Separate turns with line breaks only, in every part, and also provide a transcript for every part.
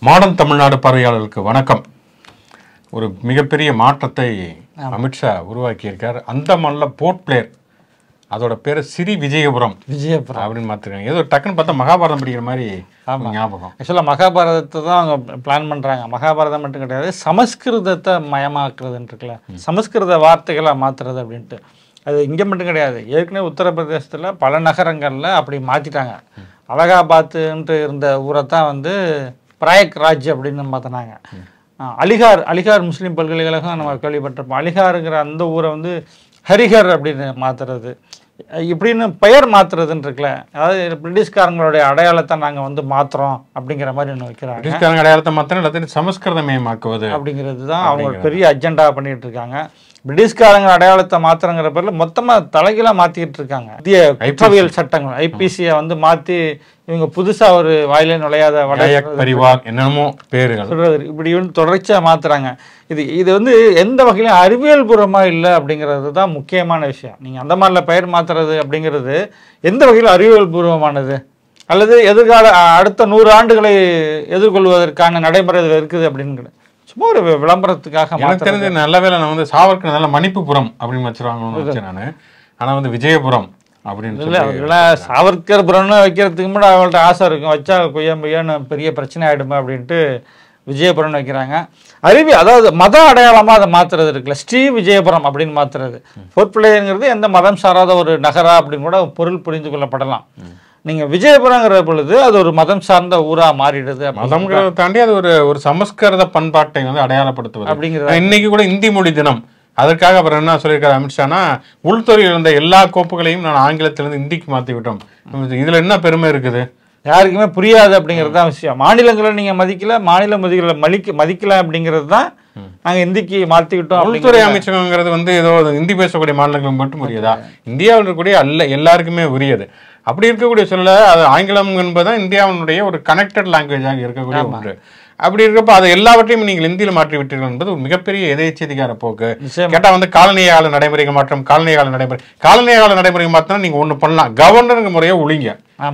Modern Tamil Nadu பார்வையாளர்களுக்கு வணக்கம். ஒரு மிகப்பெரிய மாற்றத்தை அமித்ஷா உருவாக்கியிருக்கார். அந்தமான்ல போர்ட் பிளேயர், அதோட பேர் சிறி விஜயபுரம் அப்படின்னு மாற்றிருக்காங்க. ஏதோ டக்குன்னு பார்த்தா மகாபாரதம் படிக்கிற மாதிரி ஞாபகம்.
ஆக்சுவலாக மகாபாரதத்தை தான் அவங்க பிளான் பண்ணுறாங்க. மகாபாரதம் மட்டும் கிடையாது, சமஸ்கிருதத்தை மயமாக்குறதுன்னு இருக்குல்ல, சமஸ்கிருத வார்த்தைகளை மாற்றுறது அப்படின்ட்டு. அது இங்கே மட்டும் கிடையாது, ஏற்கனவே உத்தரப்பிரதேசத்தில் பல நகரங்களில் அப்படி மாற்றிட்டாங்க. அலகாபாத்துன்ட்டு இருந்த ஊரை தான் வந்து பிரயாக் ராஜ் அப்படின்னு மாற்றினாங்க. அலிகார் முஸ்லீம் பல்கலைக்கழகம் நம்ம கேள்விப்பட்டிருப்போம். அலிகாருங்கிற அந்த ஊரை வந்து ஹரிஹர் அப்படின்னு மாற்றுறது, இப்படின்னு பெயர் மாற்றுறதுன்னு இருக்குல்ல. அதாவது பிரிட்டிஷ்காரங்களுடைய அடையாளத்தை நாங்கள் வந்து மாற்றுறோம் அப்படிங்கிற மாதிரி ஒன்று வைக்கிறாங்க.
பிரிட்டிஷ்காரங்க அடையாளத்தை மாற்றினா எல்லாத்தையும் சமஸ்கிருதமயமாக்குவது அப்படிங்கிறது
தான் அவங்க பெரிய அஜெண்டா பண்ணிட்டு இருக்காங்க. பிரிட்டிஷ்காரங்க அடையாளத்தை மாத்திரங்கிற பேர்ல மொத்தமா தலைகீழா மாத்திக்கிட்டு இருக்காங்க. இந்திய குற்றவியல் சட்டங்கள் ஐபிசியை வந்து மாத்தி இவங்க புதுசா ஒரு வாயிலே நுழையாத
என்னமோ பேருகள்
சொல்றது, இப்படி தொடர்ச்சியா மாத்துறாங்க. இது வந்து எந்த வகையிலும் அறிவியல் பூர்வமா இல்லை அப்படிங்கிறது தான் முக்கியமான விஷயம். நீங்க அந்த மாதிரில பெயர் மாத்துறது அப்படிங்கிறது எந்த வகையில் அறிவியல் பூர்வமானது, அல்லது எதிர்கால அடுத்த 100 ஆண்டுகளை எதிர்கொள்வதற்கான நடைமுறை இருக்குது அப்படின்னு சும்மா ஒரு விளம்பரத்துக்காக.
எனக்கு தெரிஞ்ச நல்ல வேலை நான் வந்து சாவர்கர் நல்ல மணிப்புபுரம் அப்படின்னு வச்சிருவாங்கன்னு வச்சேன் நான். ஆனால் வந்து விஜயபுரம் அப்படின்னு
இல்லை, சாவர்கர் புரம்னு வைக்கிறதுக்கு முன்னாடி அவங்கள்ட்ட ஆசை இருக்கும், வச்சா கொய்யான்னு பெரிய பிரச்சனை ஆகிடுமா அப்படின்ட்டு விஜயபுரம்னு வைக்கிறாங்க. அதாவது மத அடையாளமாக அதை மாற்றுறது இருக்குல்ல, ஸ்ரீ விஜயபுரம் அப்படின்னு மாற்றுறது. போர்ட் பிளேயருங்கிறது எந்த மதம் சாராத ஒரு நகரா அப்படின்னு கூட பொருள் புரிந்து கொள்ளப்படலாம். நீங்க விஜயபுரங்கிற பொழுது அது ஒரு மதம் சார்ந்த ஊரா மாறிடுது.
மதம்ங்கிறத தாண்டி அது ஒரு சமஸ்கிருத பண்பாட்டை வந்து அடையாளப்படுத்துவது அப்படிங்கிறது. இன்னைக்கு கூட இந்தி மொழி தினம், அதற்காக அப்புறம் என்ன சொல்லியிருக்காரு அமித்ஷானா, உள்துறையில் இருந்த எல்லா கோப்புகளையும் நான் ஆங்கிலத்திலிருந்து இந்திக்கு மாற்றி விட்டோம். இதுல என்ன பெருமை இருக்குது,
யாருக்குமே புரியாது அப்படிங்கிறது தான் விஷயம். மாநிலங்களை நீங்க மதிக்கல, மாநில மொழிகளை மதிக்கல அப்படிங்கிறது தான் நாங்க இந்திக்கு மாற்றிக்கிட்டோம்.
உள்துறை அமைச்சகங்கிறது வந்து ஏதோ இந்தி பேசக்கூடிய மாநிலங்களுக்கு மட்டும் உரியதா? இந்தியாவில் இருக்கக்கூடிய எல்லாருக்குமே உரியது. அப்படி இருக்கக்கூடிய சொல்ல அது ஆங்கிலம் என்பதுதான் இந்தியாவினுடைய ஒரு கனெக்டட் லாங்குவேஜாக இருக்கக்கூடிய ஒன்று. அப்படி இருக்கப்ப அதை எல்லாவற்றையும் நீங்கள் இந்தியில மாற்றி விட்டீர்கள் என்பது ஒரு மிகப்பெரிய எதேச்சதிகார போக்கு. கேட்டா வந்து காலனியாள நடைமுறைக்கு மாற்றம், காலனியாள நடைமுறை மாத்திரம் நீங்க ஒண்ணு பண்ணலாம், கவர்னர் முறையை ஒழிங்க,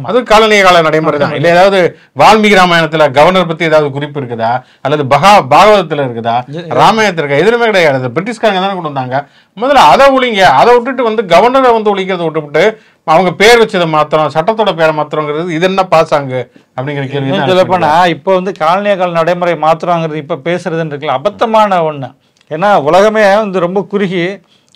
அது காலனிய கால நடைமுறை தான். இல்ல ஏதாவது வால்மீகி ராமாயணத்துல கவர்னர் பத்தி ஏதாவது குறிப்பு இருக்குதா, அல்லது பாகவதத்துல இருக்குதா, ராமாயணத்துல இருக்கா? எதுவுமே கிடையாது. பிரிட்டிஷ்காரங்க தானே கொண்டு வந்தாங்க. முதல்ல அதை ஒழிங்க. அதை விட்டுட்டு வந்து கவர்னரை வந்து ஒழிக்கிறத விட்டுவிட்டு அவங்க பேர் வச்சதை மாத்திரம், சட்டத்தோட பேரை மாத்திரங்கிறது இது என்ன பாசாங்க அப்படிங்கிற கேள்வி.
சொல்லப்போனா இப்போ வந்து காலனிய கால நடைமுறை மாத்திரங்கிறது இப்ப பேசுறதுன்னு இருக்குல்ல, அபத்தமான ஒண்ணு. ஏன்னா உலகமே வந்து ரொம்ப குறுகி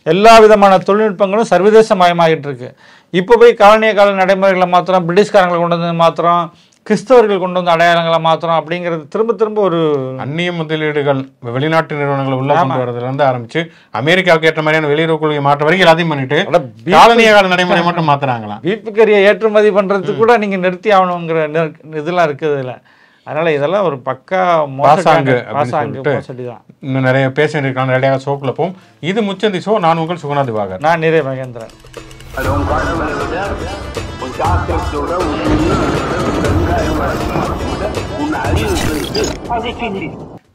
எல்லா விதமான தொழில்நுட்பங்களும் சர்வதேச மயமாகிட்டு இருக்கு. இப்போ போய் காலனிய கால நடைமுறைகளை மாத்திரம், பிரிட்டிஷ்காரங்களை கொண்டு வந்து மாத்திரம், கிறிஸ்தவர்கள் கொண்டு வந்து அடையாளங்களை மாத்திரம் அப்படிங்கிறது திரும்ப ஒரு
அந்நிய முதலீடுகள், வெளிநாட்டு நிறுவனங்கள் உள்ள கொண்டு வரதுல இருந்து ஆரம்பிச்சு அமெரிக்காவுக்கு ஏற்ற மாதிரியான வெளியுறவு கொள்கை மாற்ற வரைக்கும் எல்லாத்தையும் பண்ணிட்டு காலனிய கால நடைமுறை மட்டும் மாத்துறாங்களாம்.
பீஃப் கறியை ஏற்றுமதி பண்றதுக்கு கூட நீங்க நிறுத்தி ஆகணுங்கிற இதெல்லாம் இருக்குது இதுல. அதனால இதெல்லாம் ஒரு பக்கா
மோசாங்கு. இன்னும் நிறைய பேச இருக்காங்க, நிறைய ஷோக்குள்ள போகும். இது முச்சந்தி ஷோ. நான் உங்கள் சுகுணா திவாகர்.
நான் நிறைய மகேந்திரன்.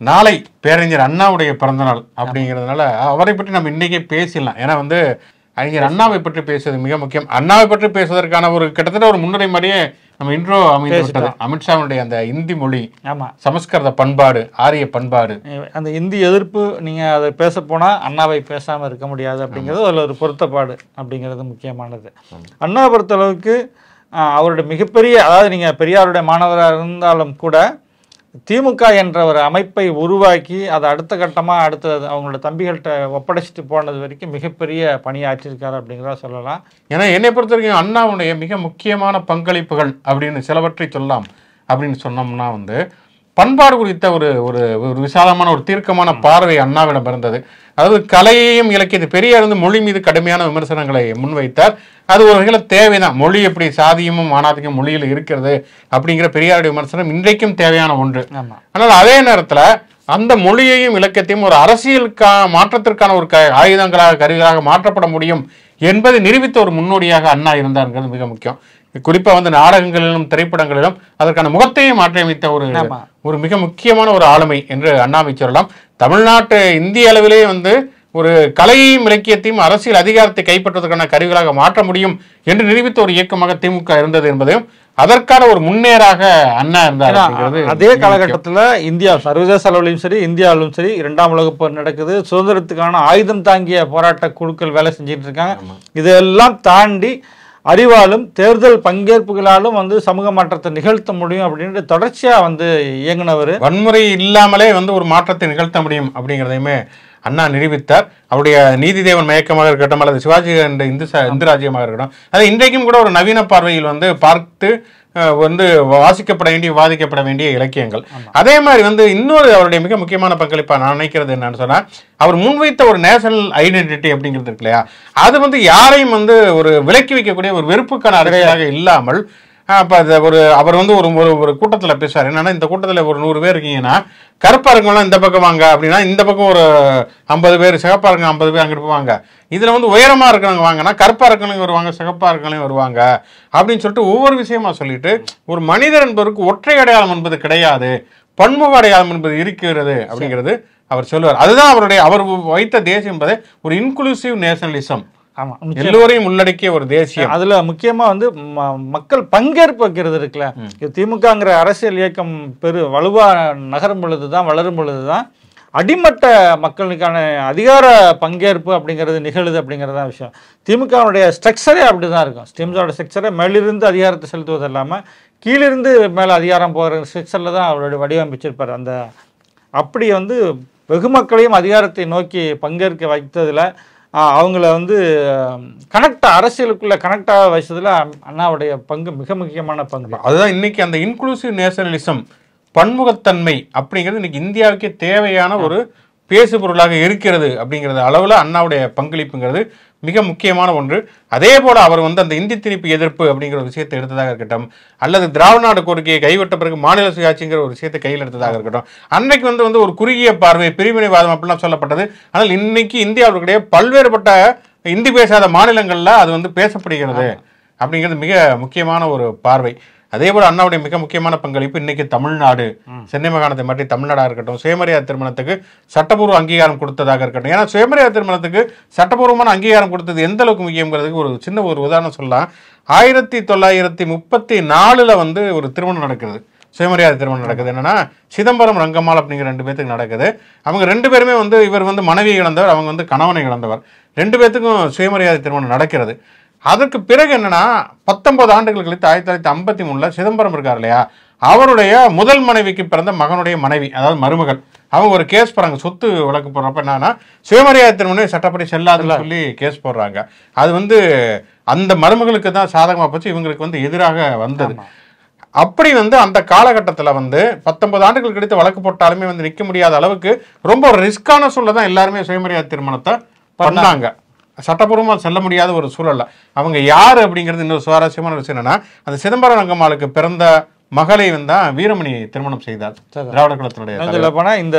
நாளை பேரறிஞர் அண்ணாவுடைய பிறந்தநாள் அப்படிங்கிறதுனால அவரை பற்றி நம்ம இன்னைக்கே பேசிடலாம். ஏன்னா வந்து அறிஞர் அண்ணாவை பற்றி பேசுவது மிக முக்கியம். அண்ணாவை பற்றி பேசுவதற்கான ஒரு கிட்டத்தட்ட ஒரு முன்னுரை மாதிரியே நம்ம இன்ட்ரோ அமைந்துவிட்டது. அமித்ஷாவுடைய அந்த இந்தி மொழி, சமஸ்கிருத பண்பாடு, ஆரிய பண்பாடு,
அந்த இந்தி எதிர்ப்பு, நீங்க அதை பேச போனா அண்ணாவை பேசாம இருக்க முடியாது அப்படிங்கிறது அதில் ஒரு பொருத்தப்பாடு அப்படிங்கிறது முக்கியமானது. அண்ணா பொறுத்த அளவுக்கு அவருடைய மிகப்பெரிய, அதாவது நீங்க பெரியாருடைய மாணவராக இருந்தாலும் கூட திமுக என்ற ஒரு அமைப்பை உருவாக்கி அதை அடுத்த கட்டமாக அவங்களோட தம்பிகள்கிட்ட ஒப்படைச்சிட்டு போனது வரைக்கும் மிகப்பெரிய பணியாற்றிருக்காரு அப்படிங்கிறத சொல்லலாம்.
ஏன்னா என்னை பொறுத்த வரைக்கும் அண்ணாவுடைய மிக முக்கியமான பங்களிப்புகள் அப்படின்னு சிலவற்றை சொல்லலாம். அப்படின்னு சொன்னோம்னா வந்து பண்பாடு குறித்த ஒரு ஒரு ஒரு விசாலமான ஒரு தீர்க்கமான பார்வை அண்ணாவிடம் இருந்தது. அதாவது கலையையும் இலக்கியத்தை, பெரியார் வந்து மொழி மீது கடுமையான விமர்சனங்களை முன்வைத்தார். அது ஒரு வகையில் தேவைதான். மொழி எப்படி சாதியமும் ஆணாதிக்கும் மொழியில் இருக்கிறது அப்படிங்கிற பெரியாருடைய விமர்சனம் இன்றைக்கும் தேவையான ஒன்று. ஆனால் அதே நேரத்தில் அந்த மொழியையும் இலக்கியத்தையும் ஒரு அரசியலுக்கான மாற்றத்திற்கான ஒரு ஆயுதங்களாக, கருவிகளாக மாற்றப்பட முடியும் என்பதை நிரூபித்த ஒரு முன்னோடியாக அண்ணா இருந்தார்ங்கிறது மிக முக்கியம். குறிப்பா வந்து நாடகங்களிலும் திரைப்படங்களிலும் அதற்கான முகத்தையே மாற்றியமைத்த ஒரு மிக முக்கியமான ஒரு ஆளுமை என்று அண்ணாவை சொல்லலாம். தமிழ்நாட்டு இந்திய அளவிலே வந்து ஒரு கலையையும் இலக்கியத்தையும் அரசியல் அதிகாரத்தை கைப்பற்றுவதற்கான கருவிகளாக மாற்ற முடியும் என்று நிரூபித்த ஒரு இயக்கமாக திமுக இருந்தது என்பதையும் அதற்கான ஒரு முன்னேறாக அண்ணா இருந்தார் அப்படிங்கிறது.
அதே காலகட்டத்தில் இந்தியா சர்வதேச அளவிலும் சரி இந்தியாவிலும் சரி 2ஆம் உலகப் போர் நடக்குது. சுதந்திரத்துக்கான ஆயுதம் தாங்கிய போராட்ட குழுக்கள் வேலை செஞ்சுட்டு இருக்காங்க. இதெல்லாம் தாண்டி அறிவாலும் தேர்தல் பங்கேற்புகளாலும் வந்து சமூக மாற்றத்தை நிகழ்த்த முடியும் அப்படின்ட்டு தொடர்ச்சியா வந்து இயங்குனவர்.
வன்முறை இல்லாமலே வந்து ஒரு மாற்றத்தை நிகழ்த்த முடியும் அப்படிங்கிறதையுமே அண்ணா நிரூபித்தார். அவருடைய நீதி தேவன் மயக்கமாக இருக்கட்டும் அல்லது சிவாஜி என்ற இந்து ராஜ்யமாக இருக்கட்டும், அது இன்றைக்கும் கூட ஒரு நவீன பார்வையில் வந்து பார்த்து வந்து வாசிக்கப்பட வேண்டிய விவாதிக்கப்பட வேண்டிய இலக்கியங்கள். அதே மாதிரி வந்து இன்னொரு அவருடைய மிக முக்கியமான பங்களிப்பா நான் நினைக்கிறது என்னன்னு சொன்னா, அவர் முன்வைத்த ஒரு நேஷனல் ஐடென்டிட்டி அப்படிங்கிறது இருக்கு இல்லையா, அது வந்து யாரையும் வந்து ஒரு விலக்கி வைக்கக்கூடிய ஒரு வெறுப்புக்கான அரசியலாக இல்லாமல், அவர் வந்து ஒரு கூட்டத்தில் பேசுவார். என்னன்னா, இந்த கூட்டத்தில் ஒரு 100 பேர் இருக்கீங்கன்னா கருப்பா இருக்கவங்களாம் இந்த பக்கம் வாங்க அப்படின்னா, இந்த பக்கம் ஒரு 50 பேர், சிகப்பா இருக்க 50 பேர் அங்கிட்டு போவாங்க. இதுல வந்து உயரமா இருக்கிறவங்க வாங்கன்னா கருப்பா இருக்கவங்க வருவாங்க, சிகப்பா இருக்கவங்க வருவாங்க அப்படின்னு சொல்லிட்டு ஒவ்வொரு விஷயமா சொல்லிட்டு, ஒரு மனிதர் என்பதற்கு ஒற்றை அடையாளம் என்பது கிடையாது, பன்முக அடையாளம் என்பது இருக்கிறது அப்படிங்கிறது அவர் சொல்லுவார். அதுதான் அவர் வைத்த தேசியம் என்பதை ஒரு இன்க்ளூசிவ் நேஷனலிசம், எல்லோரையும் உள்ளடக்கிய ஒரு தேசியம்.
அதுல முக்கியமா வந்து மக்கள் பங்கேற்பு வைக்கிறது இருக்குல்ல. திமுகங்கிற அரசியல் இயக்கம் வலுவா நகரும் பொழுதுதான், வளரும் பொழுதுதான் அடிமட்ட மக்களுக்கான அதிகார பங்கேற்பு அப்படிங்கிறது நிகழுது அப்படிங்கிறதா விஷயம். திமுகவுடைய ஸ்ட்ரக்சரே அப்படிதான் இருக்கும். திமுகவோட ஸ்ட்ரக்சரை மேலிருந்து அதிகாரத்தை செலுத்துவது இல்லாமல் கீழிருந்து மேலே அதிகாரம் போகிற ஸ்ட்ரக்சரில் தான் அவருடைய வடிவமைச்சிருப்பார். அப்படி வந்து வெகு மக்களையும் அதிகாரத்தை நோக்கி பங்கேற்க வைத்ததில், அவங்கள வந்து அரசியலுக்குள்ள கனெக்டாக வச்சதுல அண்ணாவுடைய பங்கு மிக முக்கியமான பங்கு.
அதுதான் இன்னைக்கு அந்த இன்க்ளூசிவ் நேஷனலிசம், பன்முகத்தன்மை அப்படிங்கிறது இன்னைக்கு இந்தியாவுக்கே தேவையான ஒரு பேசு பொருளாக இருக்கிறது அப்படிங்கிறது அளவில் அண்ணாவுடைய பங்களிப்புங்கிறது மிக முக்கியமான ஒன்று. அதே போல அவர் வந்து அந்த இந்தி திணிப்பு எதிர்ப்பு அப்படிங்கிற ஒரு விஷயத்தை எடுத்ததாக இருக்கட்டும், அல்லது திராவிட நாடு கோரிக்கையை கைவிட்ட பிறகு மாநில சுயாட்சிங்கிற ஒரு விஷயத்தை கையில் எடுத்ததாக இருக்கட்டும், அன்னைக்கு வந்து ஒரு குறுகிய பார்வை, பிரிவினைவாதம் அப்படிலாம் சொல்லப்பட்டது. ஆனால் இன்னைக்கு இந்தியாவுடைய பல்வேறுபட்ட இந்தி பேசாத மாநிலங்கள்ல அது வந்து பேசப்படுகிறது அப்படிங்கிறது மிக முக்கியமான ஒரு பார்வை. அதே போல அண்ணாவுடைய மிக முக்கியமான பங்களிப்பு இன்னைக்கு தமிழ்நாடு, சென்னை மாகாணத்தை மாற்றி தமிழ்நாடாக இருக்கட்டும், சுயமரியாதை திருமணத்துக்கு சட்டப்பூர்வ அங்கீகாரம் கொடுத்ததாக இருக்கட்டும். ஏன்னா சுயமரியாதை திருமணத்துக்கு சட்டப்பூர்வமான அங்கீகாரம் கொடுத்தது எந்த அளவுக்கு முக்கியங்கிறதுக்கு ஒரு சின்ன ஒரு உதாரணம் சொல்லலாம். 1934 வந்து ஒரு திருமணம் நடக்குது, சுயமரியாதை திருமணம் நடக்குது. என்னன்னா, சிதம்பரம் ரங்கம்மாள் அப்படிங்கிற 2 பேத்துக்கு நடக்குது. அவங்க 2 பேருமே வந்து, இவர் வந்து மனைவியை இழந்தவர், அவங்க வந்து கணவனை இழந்தவர். 2 பேத்துக்கும் சுயமரியாதை திருமணம் நடக்கிறது. அதற்கு பிறகு என்னன்னா, 19 ஆண்டுகள் கழித்து 1953 சிதம்பரம் இருக்கார் இல்லையா, அவருடைய முதல் மனைவிக்கு பிறந்த மகனுடைய மனைவி, அதாவது மருமகள், அவங்க ஒரு கேஸ் போடுறாங்க. சொத்து வழக்கு போடுறப்ப என்னன்னா, சுயமரியாதை திருமணம் சட்டப்படி செல்லாதுன்னு சொல்லி கேஸ் போடுறாங்க. அது வந்து அந்த மருமகளுக்கு தான் சாதகமாக போச்சு, இவங்களுக்கு வந்து எதிராக வந்தது. அப்படி வந்து அந்த காலகட்டத்தில் வந்து 19 ஆண்டுகள் கழித்து வழக்கு போட்டாலுமே வந்து நிற்க முடியாத அளவுக்கு ரொம்ப ஒரு ரிஸ்கான சூழல் தான் எல்லாருமே சுயமரியாதை திருமணத்தை பண்ணாங்க. சட்டப்பூர்வமாக செல்ல முடியாத ஒரு சூழல்ல அவங்க யாரு அப்படிங்கிறது இன்னொரு சுவாரஸ்யமான விஷயம் என்னன்னா, அந்த சிதம்பரம் ரங்கம்மாளுக்கு பிறந்த மகளை வந்து வீரமணி திருமணம் செய்தார். திராவிட கழகத்தினுடைய
இந்த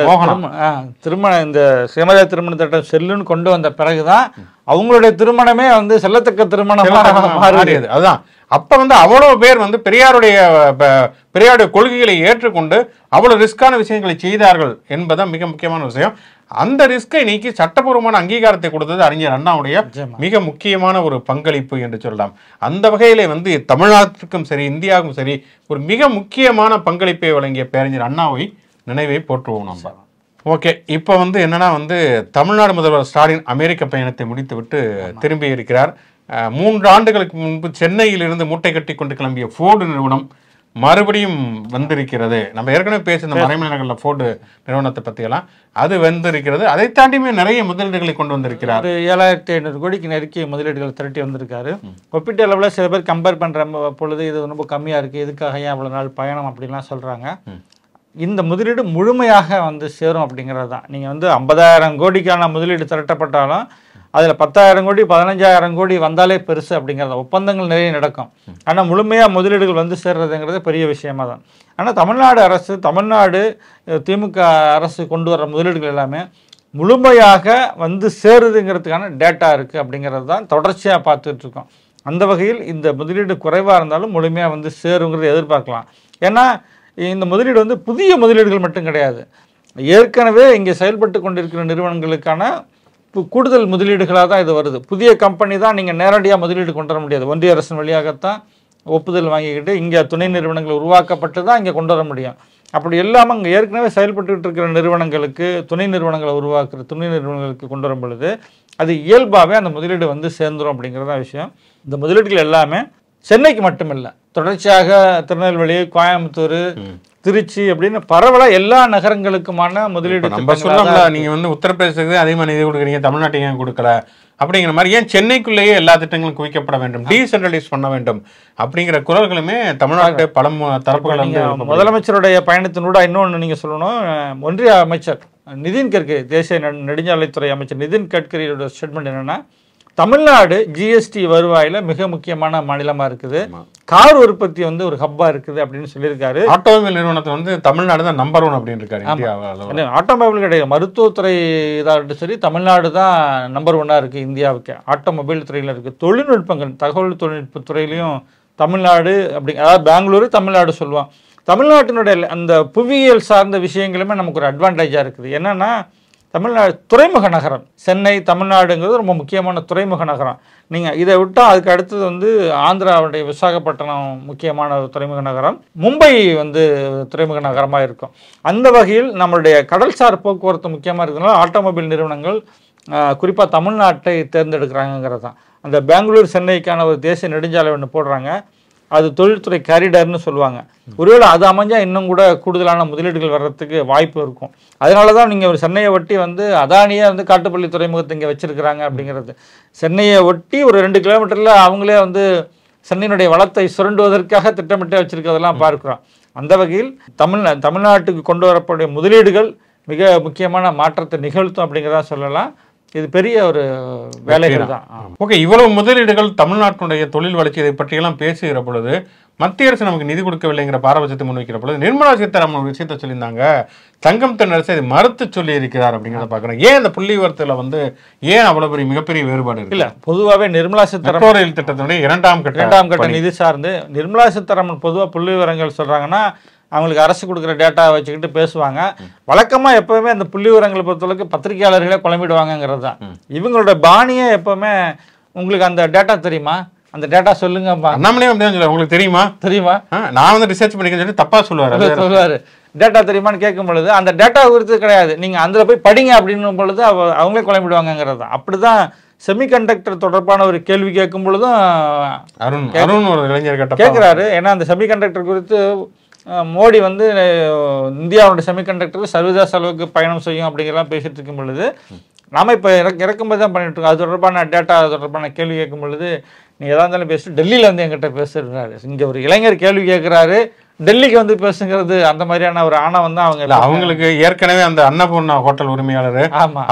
திருமணம், இந்த சுயமரியாதை திருமண திட்டம் செல்லுன்னு கொண்டு வந்த பிறகுதான் அவங்களுடைய திருமணமே வந்து செல்லத்தக்க திருமணமாக மாறியது.
அதுதான் அப்ப வந்து அவ்வளவு பேர் வந்து பெரியாருடைய கொள்கைகளை ஏற்றுக்கொண்டு அவ்வளவு ரிஸ்கான விஷயங்களை செய்தார்கள் என்பதுதான் மிக முக்கியமான விஷயம். அந்த ரிஸ்கை நீக்கி சட்டப்பூர்வமான அங்கீகாரத்தை கொடுத்தது அறிஞர் அண்ணாவுடைய மிக முக்கியமான ஒரு பங்களிப்பு என்று சொல்லலாம். அந்த வகையிலே வந்து தமிழ்நாட்டிற்கும் சரி இந்தியாவுக்கும் சரி ஒரு மிக முக்கியமான பங்களிப்பை வழங்கிய பேரறிஞர் அண்ணாவை நினைவை போற்றுவோம் நம்ம. ஓகே, இப்போ வந்து என்னன்னா வந்து தமிழ்நாடு முதல்வர் ஸ்டாலின் அமெரிக்க பயணத்தை முடித்துவிட்டு திரும்பி இருக்கிறார். 3 ஆண்டுகளுக்கு முன்பு சென்னையிலிருந்து மூட்டை கட்டி கொண்டு கிளம்பிய ஃபோர்டு நிறுவனம் மறுபடியும் வந்திருக்கிறது. நம்ம ஏற்கனவே பேசின மறைமலைநகரில் ஃபோர்டு நிறுவனத்தை பற்றியெல்லாம் அது வந்திருக்கிறது. அதை தாண்டியுமே நிறைய முதலீடுகளை கொண்டு வந்திருக்கிறார்.
7500 கோடிக்கு நெருக்கி முதலீடுகள் திரட்டி வந்திருக்காரு. ஒப்பிட்ட அளவில் சில பேர் கம்பேர் பண்ணுற பொழுது இது ரொம்ப கம்மியாக இருக்குது, இதுக்காக ஏன் அவ்வளோ நாள் பயணம் அப்படின்லாம் சொல்கிறாங்க. இந்த முதலீடு முழுமையாக வந்து சேரும் அப்படிங்கிறது தான். நீங்கள் வந்து 50,000 கோடிக்கான முதலீடு திரட்டப்பட்டாலும் அதில் 10,000 கோடி 15,000 கோடி வந்தாலே பெருசு அப்படிங்கிறத ஒப்பந்தங்கள் நிறைய நடக்கும். ஆனால் முழுமையாக முதலீடுகள் வந்து சேர்றதுங்கிறது பெரிய விஷயமா தான். ஆனால் தமிழ்நாடு திமுக அரசு கொண்டு வர முதலீடுகள் எல்லாமே முழுமையாக வந்து சேருதுங்கிறதுக்கான டேட்டா இருக்குது அப்படிங்கிறது தான் தொடர்ச்சியாக பார்த்துட்ருக்கோம். அந்த வகையில் இந்த முதலீடு குறைவாக இருந்தாலும் முழுமையாக வந்து சேருங்கிறத எதிர்பார்க்கலாம். ஏன்னா இந்த முதலீடு வந்து புதிய முதலீடுகள் மட்டும் கிடையாது, ஏற்கனவே இங்கே செயல்பட்டு கொண்டிருக்கிற நிறுவனங்களுக்கான கூடுதல் முதலீடுகளாக தான் இது வருது. புதிய கம்பெனி தான் நீங்கள் நேரடியாக முதலீடு கொண்டு வர முடியாது. ஒன்றிய அரசின் வழியாகத்தான் ஒப்புதல் வாங்கிக்கிட்டு இங்கே துணை நிறுவனங்கள் உருவாக்கப்பட்டு தான் இங்கே கொண்டு வர முடியும். அப்படி இல்லாமல் அங்கே ஏற்கனவே செயல்பட்டுக்கிட்டு இருக்கிற நிறுவனங்களுக்கு துணை நிறுவனங்களை உருவாக்குற துணை நிறுவனங்களுக்கு கொண்டு வரும் பொழுது அது இயல்பாகவே அந்த முதலீடு வந்து சேர்ந்துடும் அப்படிங்கிறதான் விஷயம். இந்த முதலீடுகள் எல்லாமே சென்னைக்கு மட்டுமில்லை, தொடர்ச்சியாக திருநெல்வேலி, கோயம்புத்தூர், திருச்சி அப்படின்னு பரவலாக எல்லா நகரங்களுக்குமான முதலீடு.
நம்ம சொல்லலாம், நீங்கள் வந்து உத்தரப்பிரதேசத்துக்கு அதிகமாக நிதி கொடுக்குறீங்க, தமிழ்நாட்டுக்கு ஏன் கொடுக்கல அப்படிங்கிற மாதிரி, ஏன் சென்னைக்குள்ளேயே எல்லா திட்டங்களும் குவிக்கப்பட வேண்டும், டீசென்ட்ரலைஸ் பண்ண வேண்டும் அப்படிங்கிற குரல்களுமே தமிழ்நாட்டு பல தரப்புகள் வந்து.
முதலமைச்சருடைய பயணத்தினூட இன்னொன்று நீங்கள் சொல்லணும், ஒன்றிய அமைச்சர் நிதின் கட்கரி, தேசிய நெடுஞ்சாலைத்துறை அமைச்சர் நிதின் கட்கரியோட ஸ்டேட்மெண்ட் என்னன்னா, தமிழ்நாடு ஜிஎஸ்டி வருவாயில் மிக முக்கியமான மாநிலமாக இருக்குது, கார் உற்பத்தி வந்து ஒரு ஹப்பா இருக்குது அப்படின்னு சொல்லியிருக்காரு.
ஆட்டோமொபைல் நிறுவனத்தை வந்து தமிழ்நாடு தான் நம்பர் 1 அப்படின்னு இருக்காரு.
ஆட்டோமொபைல் கிடையாது, மருத்துவத்துறை இதாகட்டும் சரி, தமிழ்நாடு தான் நம்பர் 1 இருக்குது இந்தியாவுக்கு. ஆட்டோமொபைல் துறையில் இருக்குது, தொழில்நுட்பங்கள் தகவல் தொழில்நுட்ப துறையிலையும் தமிழ்நாடு அப்படி, அதாவது பெங்களூரு தமிழ்நாடு சொல்லுவான். தமிழ்நாட்டினுடைய அந்த புவியியல் சார்ந்த விஷயங்களுமே நமக்கு ஒரு அட்வான்டேஜாக இருக்குது. என்னென்னா தமிழ்நாடு துறைமுக நகரம், சென்னை தமிழ்நாடுங்கிறது ரொம்ப முக்கியமான துறைமுக நகரம். நீங்கள் இதை விட்டால் அதுக்கு அடுத்தது வந்து ஆந்திராவுடைய விசாகப்பட்டினம் முக்கியமான துறைமுக நகரம், மும்பை வந்து துறைமுக நகரமாக இருக்கும். அந்த வகையில் நம்மளுடைய கடல்சார் போக்குவரத்து முக்கியமாக இருக்கிறதுனால ஆட்டோமொபைல் நிறுவனங்கள் குறிப்பாக தமிழ்நாட்டை தேர்ந்தெடுக்கிறாங்கிறது தான். அந்த பெங்களூர் சென்னைக்கான ஒரு தேசிய நெடுஞ்சாலை ஒன்று போடுறாங்க, அது தொழில்துறை காரிடார்னு சொல்லுவாங்க. ஒருவேளை அது அமைஞ்சால் இன்னும் கூட கூடுதலான முதலீடுகள் வர்றதுக்கு வாய்ப்பு இருக்கும். அதனால தான் நீங்கள் ஒரு சென்னையை ஒட்டி வந்து அதானியே வந்து காட்டுப்பள்ளி துறைமுகத்தை இங்கே வச்சுருக்கிறாங்க அப்படிங்கிறது. சென்னையை ஒட்டி ஒரு 2 கிலோமீட்டரில் அவங்களே வந்து சென்னையினுடைய வளத்தை சுரண்டுவதற்காக திட்டமிட்டே வச்சுருக்கிறதெல்லாம் பார்க்குறோம். அந்த வகையில் தமிழ்நாட்டுக்கு கொண்டு வரக்கூடிய முதலீடுகள் மிக முக்கியமான மாற்றத்தை நிகழ்த்தும் அப்படிங்கிறதா சொல்லலாம். இது பெரிய ஒரு வேலைகள் தான்.
ஓகே, இவ்வளவு முதலீடுகள் தமிழ்நாட்டினுடைய தொழில் வளர்ச்சி இதை பற்றியெல்லாம் பேசுகிற பொழுது மத்திய அரசு நமக்கு நிதி கொடுக்கவில்லைங்கிற பாரபட்சத்தை முன்வைக்கிற பொழுது நிர்மலா சீதாராமன் ஒரு விஷயத்த சொல்லியிருந்தாங்க, தங்கம் தென்னரசு இதை மறுத்து சொல்லி இருக்கிறார் அப்படிங்கிறத பார்க்குறேன். ஏன் அந்த புள்ளி விவரத்தில் வந்து ஏன் அவ்வளோ பெரிய மிகப்பெரிய வேறுபாடு இருக்கு?
இல்லை, பொதுவாகவே நிர்மலா சீதாராமன்
ரயில் திட்டத்தினுடைய இரண்டாம் கட்ட
நிதி சார்ந்து நிர்மலா சீதாராமன் பொதுவாக புள்ளி விவரங்கள் சொல்கிறாங்கன்னா அவங்களுக்கு அரசு கொடுக்குற டேட்டாவை வச்சுக்கிட்டு பேசுவாங்க. வழக்கமாக எப்போவுமே அந்த புள்ளி விவரங்களை பொறுத்தளவுக்கு பத்திரிகையாளர்களே குழம்பிடுவாங்கங்கிறது தான் இவங்களோட பாணியே. எப்போவுமே உங்களுக்கு அந்த டேட்டா தெரியுமா, அந்த டேட்டா சொல்லுங்கப்பா,
நம்மளே வந்து உங்களுக்கு தெரியுமா நான் வந்து ரிசர்ச் பண்ணிக்க சொல்லி தப்பா சொல்லுவார்.
டேட்டா தெரியுமான்னு கேட்கும் பொழுது அந்த டேட்டா குறித்து கிடையாது, நீங்கள் அதில் போய் படிங்க அப்படின்னும் பொழுது அவங்களே குழம்பிடுவாங்கங்கிறது தான். அப்படி தான் செமிகண்டக்டர் தொடர்பான ஒரு கேள்வி கேட்கும் பொழுதும்
அருண் ஒரு இளைஞர்
கேட்குறாரு. ஏன்னா அந்த செமிகண்டக்டர் குறித்து மோடி வந்து இந்தியாவோட செமிகண்டக்டருக்கு சர்வதேச அளவுக்கு பயணம் செய்யும் அப்படிங்கிறலாம் பேசிட்டு இருக்கும் பொழுது நாம் இப்போ இறக்கும்போது தான் பண்ணிட்டு இருக்கோம். அது தொடர்பான டேட்டா தொடர்பான கேள்வி கேட்கும் பொழுது நீ எதாக இருந்தாலும் பேசிட்டு டெல்லியில் வந்து எங்கிட்ட பேசுறாரு. இங்கே ஒரு இளைஞர் கேள்வி கேட்குறாரு, டெல்லிக்கு வந்து பேசுங்கிறது அந்த மாதிரியான ஒரு ஆணவம் தான்
அவங்களுக்கு. ஏற்கனவே அந்த அன்னபூர்ணா ஹோட்டல் உரிமையாளர்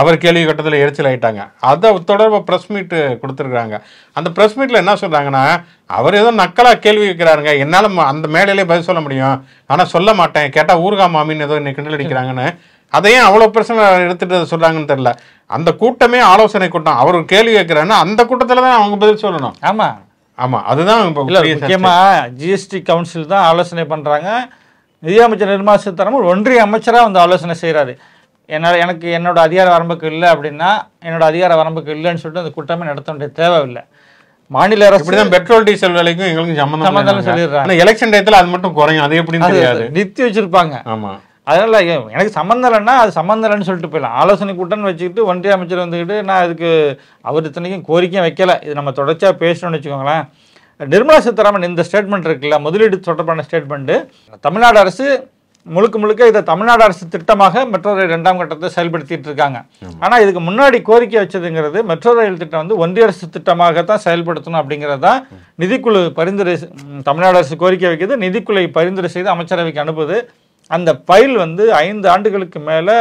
அவர் கேள்வி கட்டத்தில் எரிச்சல் ஆயிட்டாங்க. அதை தொடர்பு ப்ரெஸ் மீட் கொடுத்துருக்காங்க. அந்த ப்ரெஸ் மீட்ல என்ன சொல்றாங்கன்னா, அவர் ஏதோ நக்கலா கேள்வி கேட்கிறாருங்க, என்னால் அந்த மேடையிலே பதில் சொல்ல முடியும், ஆனால் சொல்ல மாட்டேன், கேட்டால் ஊர்கா மாமின்னு ஏதோ இன்னைக்கு கிண்டல் அடிக்கிறாங்கன்னு. அதையும் அவ்வளோ பிரச்சனை எடுத்துட்டு சொல்றாங்கன்னு தெரியல. அந்த கூட்டமே ஆலோசனை கூட்டம், அவர் ஒரு கேள்வி கேட்கிறாருன்னா அந்த கூட்டத்தில் தான் அவங்க பதில் சொல்லணும்.
ஆமாம்
ஆமாம், அதுதான்
முக்கியமாக ஜிஎஸ்டி கவுன்சில் தான் ஆலோசனை பண்ணுறாங்க. நிதியமைச்சர் நிர்மலா சீதாராமன் ஒன்றிய அமைச்சராக வந்து ஆலோசனை செய்கிறாரு. எனக்கு என்னோட அதிகார வரம்புக்கு இல்லை அப்படின்னா என்னோட அதிகார வரம்புக்கு இல்லைன்னு சொல்லிட்டு அந்த கூட்டமே நடத்த வேண்டிய தேவை இல்லை. மாநில அரசு
தான் பெட்ரோல் டீசல் விலைக்கும் எங்களுக்கு சம்பந்தம் சொல்லிடுறாங்க. எலெக்ஷன் டயத்தில் அது மட்டும் குறையும், அது எப்படின்னு தெரியாது,
நிறுத்தி வச்சிருப்பாங்க.
ஆமாம்,
அதனால எனக்கு சம்மந்தம் இல்லைன்னா அது சம்மந்தம் இல்லைன்னு சொல்லிட்டு போயிடலாம். ஆலோசனை கூட்டம்னு வச்சுக்கிட்டு ஒன்றிய அமைச்சர் வந்துக்கிட்டு நான் அதுக்கு அவர் இத்தனைக்கும் கோரிக்கையும் வைக்கலை, இது நம்ம தொடர்ச்சியாக பேசணும்னு வச்சுக்கோங்களேன். நிர்மலா சீதாராமன் இந்த ஸ்டேட்மெண்ட் இருக்குல்ல, முதலீடு தொடர்பான ஸ்டேட்மெண்ட்டு, தமிழ்நாடு அரசு முழுக்க இதை தமிழ்நாடு அரசு திட்டமாக மெட்ரோ ரயில் 2ஆம் கட்டத்தை செயல்படுத்திட்டு இருக்காங்க. ஆனால் இதுக்கு முன்னாடி கோரிக்கை வச்சதுங்கிறது மெட்ரோ ரயில் திட்டம் வந்து ஒன்றிய அரசு திட்டமாகத்தான் செயல்படுத்தணும் அப்படிங்கிறது தான் நிதிக்குழு பரிந்துரை. தமிழ்நாடு அரசு கோரிக்கை வைக்கிறது, நிதிக்குழு பரிந்துரை செய்து அமைச்சரவைக்கு அனுப்புது. அந்த ஃபைல் வந்து 5 ஆண்டுகளுக்கு மேலே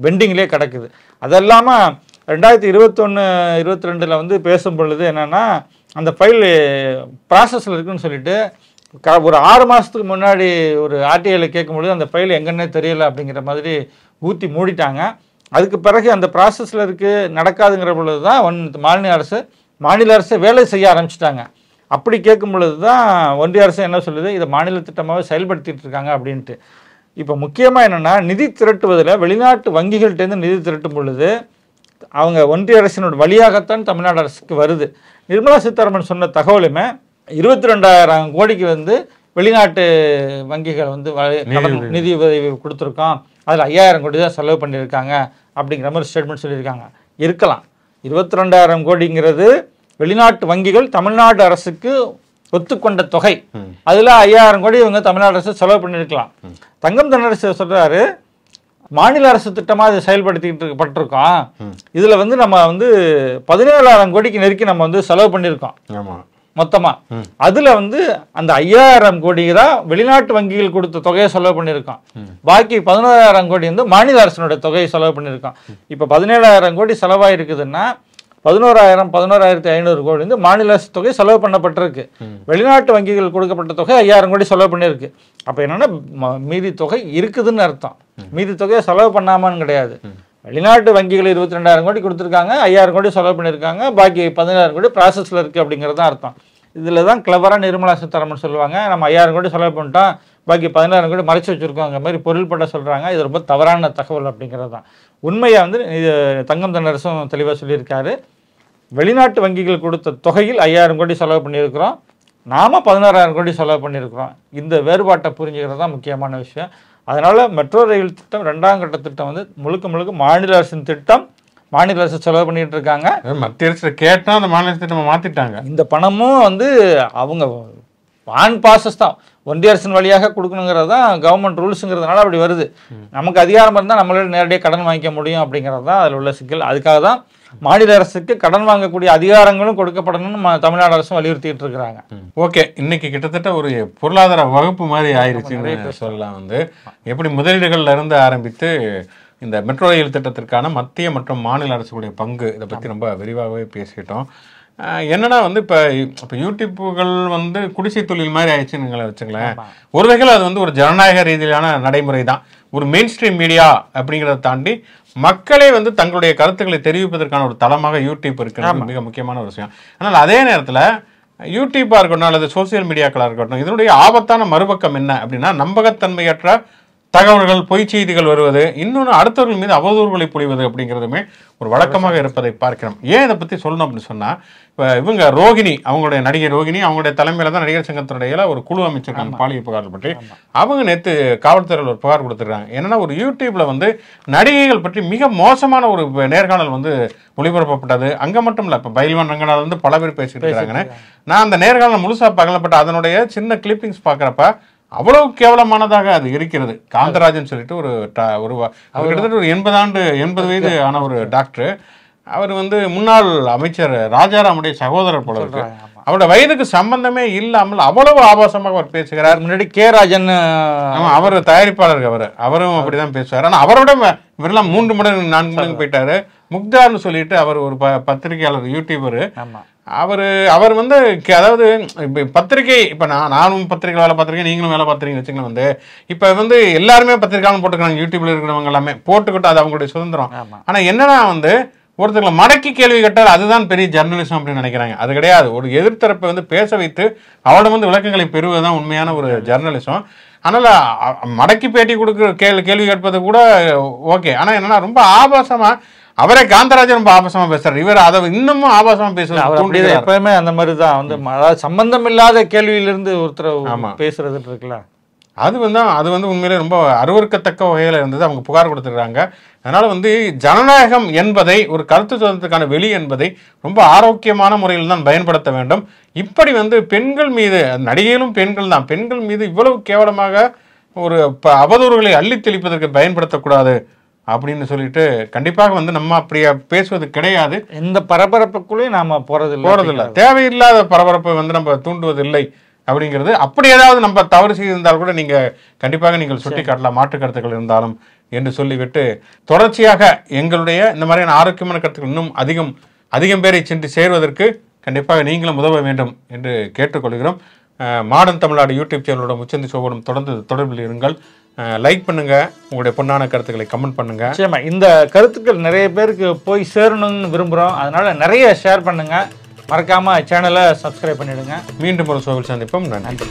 பெண்டிங்லேயே கிடக்குது. அது இல்லாமல் 2021-22 வந்து பேசும் பொழுது என்னென்னா, அந்த ஃபைல் ப்ராசஸில் இருக்குன்னு சொல்லிட்டு ஒரு 6 மாதத்துக்கு முன்னாடி ஒரு ஆர்டிஐயில் கேட்கும்பொழுது அந்த ஃபைல் எங்கன்னே தெரியலை அப்படிங்கிற மாதிரி ஊற்றி மூடிட்டாங்க. அதுக்கு பிறகு அந்த ப்ராசஸில் இருக்குது நடக்காதுங்கிற பொழுது தான் மாநில அரசு வேலை செய்ய ஆரம்பிச்சிட்டாங்க. அப்படி கேட்கும் பொழுது தான் ஒன்றிய அரசு என்ன சொல்லுது, இதை மாநில திட்டமாகவே செயல்படுத்திட்டு இருக்காங்க அப்படின்ட்டு. இப்போ முக்கியமாக என்னென்னா, நிதி திரட்டுவதில் வெளிநாட்டு வங்கிகள்கிட்டேருந்து நிதி திரட்டும் பொழுது அவங்க ஒன்றிய அரசினோட வழியாகத்தான் தமிழ்நாடு அரசுக்கு வருது. நிர்மலா சீதாராமன் சொன்ன தகவலுமே 22,000 கோடிக்கு வந்து வெளிநாட்டு வங்கிகள் வந்து நிதி உதவி கொடுத்துருக்கோம், அதில் 5,000 கோடி தான் செலவு பண்ணியிருக்காங்க அப்படிங்கிற மாதிரி ஸ்டேட்மெண்ட் சொல்லியிருக்காங்க. இருக்கலாம். 22,000 கோடிங்கிறது வெளிநாட்டு வங்கிகள் தமிழ்நாடு அரசுக்கு ஒத்துக்கொண்ட தொகை. அதில் 5,000 கோடி இவங்க தமிழ்நாடு அரசு செலவு பண்ணியிருக்கலாம். தங்கம் தென்னரசு சொல்கிறாரு, மாநில அரசு திட்டமாக அதை செயல்படுத்திக்கிட்டு பட்டிருக்கோம். இதில் வந்து நம்ம வந்து 17,000 கோடிக்கு நெருக்கி நம்ம வந்து செலவு பண்ணியிருக்கோம் மொத்தமாக. அதில் வந்து அந்த 5,000 கோடி தான் வெளிநாட்டு வங்கிகள் கொடுத்த தொகையை செலவு பண்ணியிருக்கோம். பாக்கி 11,000 கோடி வந்து மாநில அரசினுடைய தொகையை செலவு பண்ணியிருக்கோம். இப்போ 17,000 கோடி செலவாக இருக்குதுன்னா 11,500 கோடி வந்து மாநில அரசு தொகை செலவு பண்ணப்பட்டிருக்கு. வெளிநாட்டு வங்கிகள் கொடுக்கப்பட்ட தொகை 5,000 கோடி செலவு பண்ணியிருக்கு. அப்போ என்னன்னா மீதி தொகை இருக்குதுன்னு அர்த்தம். மீதி தொகையை செலவு பண்ணாமன்னு கிடையாது. வெளிநாட்டு வங்கிகள் 22,000 கோடி கொடுத்துருக்காங்க, 5,000 கோடி செலவு பண்ணியிருக்காங்க, பாக்கி 17,000 கோடி ப்ராசஸில் இருக்குது அப்படிங்கிறது தான் அர்த்தம். இதில் தான் கிளவராக நிர்மலா சீதாராமன் சொல்லுவாங்க, நம்ம 5,000 கோடி செலவு பண்ணிட்டோம், பாக்கி 17,000 கோடி மறைச்சு வச்சுருக்கோங்கிற மாதிரி பொருள்பட சொல்கிறாங்க. இது ரொம்ப தவறான தகவல் அப்படிங்கிறது தான். உண்மையை வந்து இது தங்கம் தென்னரசும் தெளிவாக சொல்லியிருக்காரு. வெளிநாட்டு வங்கிகள் கொடுத்த தொகையில் 5,000 கோடி செலவு பண்ணியிருக்கிறோம், நாம் 16,000 கோடி செலவு பண்ணியிருக்கிறோம். இந்த வேறுபாட்டை புரிஞ்சுக்கிறது தான் முக்கியமான விஷயம். அதனால் மெட்ரோ ரயில் திட்டம் 2ஆம் கட்ட திட்டம் வந்து முழுக்க மாநில அரசின் திட்டம். மாநில அரசு செலவு பண்ணிட்டு இருக்காங்க.
மத்திய அரசு கேட்டால் அந்த மாநில திட்டத்தை மாற்றிட்டாங்க.
இந்த பணமும் வந்து அவங்க ஆன் பாசஸ் தான் ஒன்றிய அரசின் வழியாக கொடுக்கணுங்கிறது தான் கவர்மெண்ட் ரூல்ஸுங்கிறதுனால அப்படி வருது. நமக்கு அதிகாரம் இருந்தால் நம்மளால நேரடியாக கடன் வாங்கிக்க முடியும் அப்படிங்கிறது தான் அதில் உள்ள சிக்கல். அதுக்காக தான் மாநில அரசுக்கு கடன் வாங்கக்கூடிய அதிகாரங்களும் கொடுக்கப்படணும்னு தமிழ்நாடு அரசும் வலியுறுத்திட்டு இருக்கிறாங்க.
ஓகே, இன்னைக்கு கிட்டத்தட்ட ஒரு பொருளாதார வகுப்பு மாதிரி ஆயிடுச்சுன்னு சொல்லலாம். வந்து எப்படி முதலீடுகள்ல இருந்து ஆரம்பித்து இந்த மெட்ரோ ரயில் திட்டத்திற்கான மத்திய மற்றும் மாநில அரசுடைய பங்கு, இதை பற்றி ரொம்ப விரிவாகவே பேசிட்டோம். என்னன்னா வந்து இப்போ யூடியூப்புகள் வந்து குடிசை தொழில் மாதிரி ஆயிடுச்சுன்னு வச்சுங்களேன். ஒரு வகையில் அது வந்து ஒரு ஜனநாயக ரீதியிலான நடைமுறை தான். ஒரு மெயின் ஸ்ட்ரீம் மீடியா அப்படிங்கிறத தாண்டி மக்களே வந்து தங்களுடைய கருத்துக்களை தெரிவிப்பதற்கான ஒரு தளமாக யூடியூப் இருக்கிறது மிக முக்கியமான ஒரு விஷயம். ஆனால் அதே நேரத்தில் யூடியூப்பாக இருக்கட்டும் அல்லது சோசியல் மீடியாக்களாக இருக்கட்டும், இதனுடைய ஆபத்தான மறுபக்கம் என்ன அப்படின்னா, நம்பகத்தன்மையற்ற தகவல்கள், பொய் செய்திகள் வருவது, இன்னொன்று அடுத்தவர்கள் மீது அவதூறுகளை பொழிவது அப்படிங்கிறதுமே ஒரு வழக்கமாக இருப்பதை பார்க்கிறோம். ஏன் இதை பற்றி சொல்லணும் அப்படின்னு சொன்னால், இப்போ இவங்க ரோகிணி, அவங்களுடைய நடிகை ரோகிணி, அவங்களுடைய தலைமையில் தான் நடிகர் சங்கத்தினுடைய ஒரு குழு அமைச்சிருக்காங்க பாலியல் புகார் பற்றி. அவங்க நேற்று காவல்துறையில் ஒரு புகார் கொடுத்துருக்காங்க. என்னன்னா, ஒரு யூடியூப்ல வந்து நடிகைகள் பற்றி மிக மோசமான ஒரு நேர்காணல் வந்து ஒளிபரப்பப்பட்டது. அங்கே மட்டும் இல்லை, இப்போ பயில்வான் ரங்கநாதன் வந்து பல பேர் பேசிட்டு இருக்காங்கன்னு. நான் அந்த நேர்காணல் முழுசாக பார்க்கல, பட் அதனுடைய சின்ன கிளிப்பிங்ஸ் பார்க்குறப்ப அவ்வளவு கேவலமானதாக அது இருக்கிறது. காந்தராஜன் சொல்லிட்டு ஒரு கிட்டத்தட்ட ஒரு 80 வயது ஆன ஒரு டாக்டர். அவர் வந்து முன்னாள் அமைச்சர் ராஜாராமுடைய சகோதரர் போல இருக்கு. அவரோட வயதுக்கு சம்பந்தமே இல்லாமல் அவ்வளவு ஆபாசமாக அவர் பேசுகிறார்.
முன்னாடி கே ராஜன்
அவர் தயாரிப்பாளர், அவரும் அப்படிதான் பேசுவார். ஆனால் அவரோட இவரெல்லாம் 3 மடங்கு 4 மடங்கு போயிட்டாரு. முக்தார்னு சொல்லிட்டு அவர் ஒரு பத்திரிகையாளர், யூடியூபர். அவர் வந்து அதாவது இப்போ பத்திரிகை, இப்போ நானும் பத்திரிகை வேலை பார்த்துருக்கேன், நீங்களும் வேலை பார்த்துருக்கீங்க வச்சுக்கலாம். வந்து இப்போ வந்து எல்லாருமே பத்திரிகையாளர் போட்டுக்கிறாங்க, யூடியூப்ல இருக்கிறவங்க எல்லாமே போட்டுக்கிட்டு, அது அவங்களுடைய சுதந்திரம். ஆனால் என்னன்னா வந்து ஒருத்தர்களை மடக்கி கேள்வி கேட்டால் அதுதான் பெரிய ஜர்னலிசம் அப்படின்னு நினைக்கிறாங்க. அது கிடையாது. ஒரு எதிர்த்தரப்பை வந்து பேச வைத்து அவரிடம் வந்து விளக்கங்களை பெறுவதுதான் உண்மையான ஒரு ஜர்னலிசம். அதனால மடக்கி பேட்டி கொடுக்குற கேள்வி கேட்பது கூட ஓகே. ஆனால் என்னன்னா ரொம்ப ஆபாசமா, அவரே காந்தராஜன் ரொம்ப ஆபாசமா பேசுறாரு, இவர் அதை இன்னமும் ஆபாசமா பேசுறாரு.
எப்பயுமே அந்த மாதிரி தான் வந்து, அதாவது சம்பந்தம் இல்லாத கேள்வியிலிருந்து ஒருத்தர் பேசுறது இருக்குல்ல,
அது வந்து உண்மையிலே ரொம்ப அருவருக்கத்தக்க வகையில் இருந்தது. அவங்க புகார் கொடுத்துருக்காங்க. அதனால வந்து ஜனநாயகம் என்பதை, ஒரு கருத்து சுதந்திரத்துக்கான வெளி என்பதை ரொம்ப ஆரோக்கியமான முறையில் தான் பயன்படுத்த வேண்டும். இப்படி வந்து பெண்கள் மீது, நடிகைகளும் பெண்கள் தான், பெண்கள் மீது இவ்வளவு கேவலமாக ஒரு அவதூறுகளை அள்ளி தெளிப்பதற்கு பயன்படுத்தக்கூடாது அப்படின்னு சொல்லிட்டு கண்டிப்பாக வந்து நம்ம அப்படியே பேசுவது கிடையாது.
எந்த பரபரப்புக்குள்ளேயும் நாம போறதில்லை.
தேவையில்லாத பரபரப்பை வந்து நம்ம தூண்டுவதில்லை அப்படிங்கிறது. அப்படி ஏதாவது நம்ம தவறு செய்திருந்தால் கூட நீங்க கண்டிப்பாக நீங்கள் சுட்டி காட்டலாம், மாற்று கருத்துக்கள் இருந்தாலும் என்று சொல்லிவிட்டு, தொடர்ச்சியாக எங்களுடைய இந்த மாதிரியான ஆரோக்கியமான கருத்துக்கள் இன்னும் அதிகம் பேரை சென்று சேர்வதற்கு கண்டிப்பாக நீங்களும் உதவ வேண்டும் என்று கேட்டுக்கொள்கிறோம். மாடர்ன் தமிழ்நாடு யூடியூப் சேனலோட முச்சந்தி சோபனும் தொடர்ந்து தொடர்பில் இருங்கள். லைக் பண்ணுங்க, உங்களுடைய பொன்னான கருத்துக்களை கமெண்ட் பண்ணுங்க.
நிச்சயமா இந்த கருத்துக்கள் நிறைய பேருக்கு போய் சேரணும்னு விரும்புகிறோம். அதனால நிறைய ஷேர் பண்ணுங்க. மறக்காம சேனலை சப்ஸ்கிரைப் பண்ணிடுங்க.
மீண்டும் ஒரு சோவில் சந்திப்போம். நன்றி.